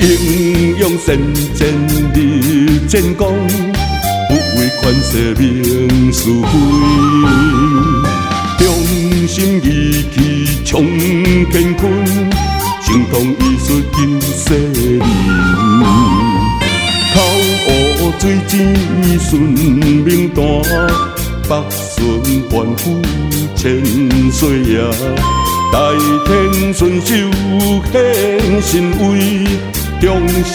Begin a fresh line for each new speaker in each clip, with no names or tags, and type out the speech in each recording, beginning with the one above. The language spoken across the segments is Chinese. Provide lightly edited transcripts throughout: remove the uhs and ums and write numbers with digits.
英勇善战立战功，不为权势名是非。忠心义气冲乾坤，精通医术金世人。口乌水井顺明弹，北顺反腐千岁爷。大天顺手显神威，忠心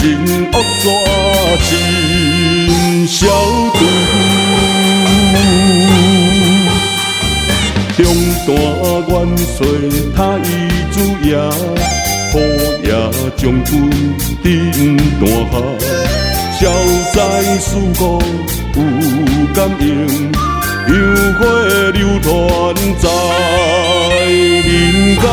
恶煞尽消除。中大元帅他伊主爷，虎爷将军顶大侠，消灾事故有感应，香火流传在人间。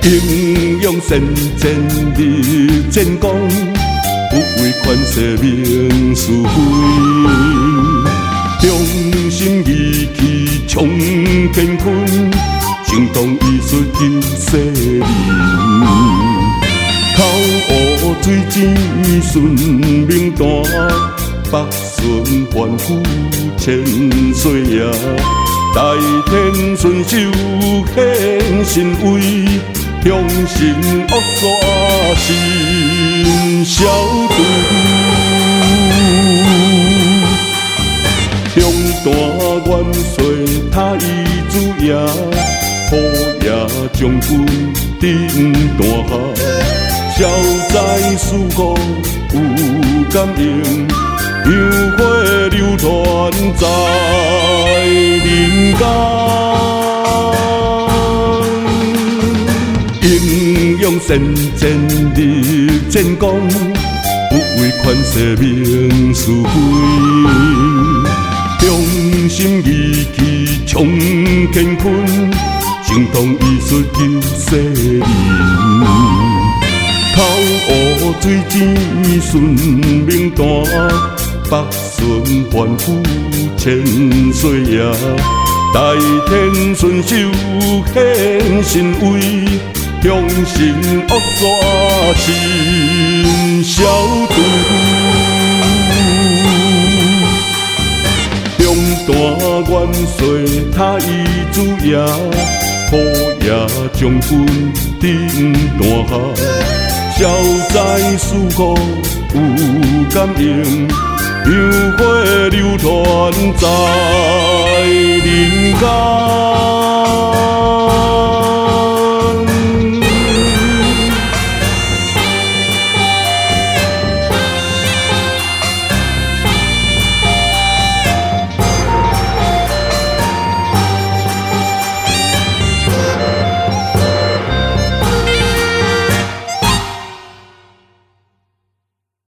英勇善战立战功，不为权势名是非。忠心义气冲乾坤，精通医术金世人。口乌水井顺明弹，北顺反腐千岁爷。大天顺手显神威，忠心恶煞尽消除。中大元帅他伊主爷，虎爷将军顶大侠，消灾事故有感应，香火流传在人间。英勇善战立战功，不为权势名是非。忠心义气冲乾坤，精通医术金世人。口乌水井顺明弹，北顺反腐千岁爷。大天顺手显神威，忠心恶煞尽消除。中大元帅他伊主爷，虎爷将军顶大侠，消灾事故有感应，香火流传在人间。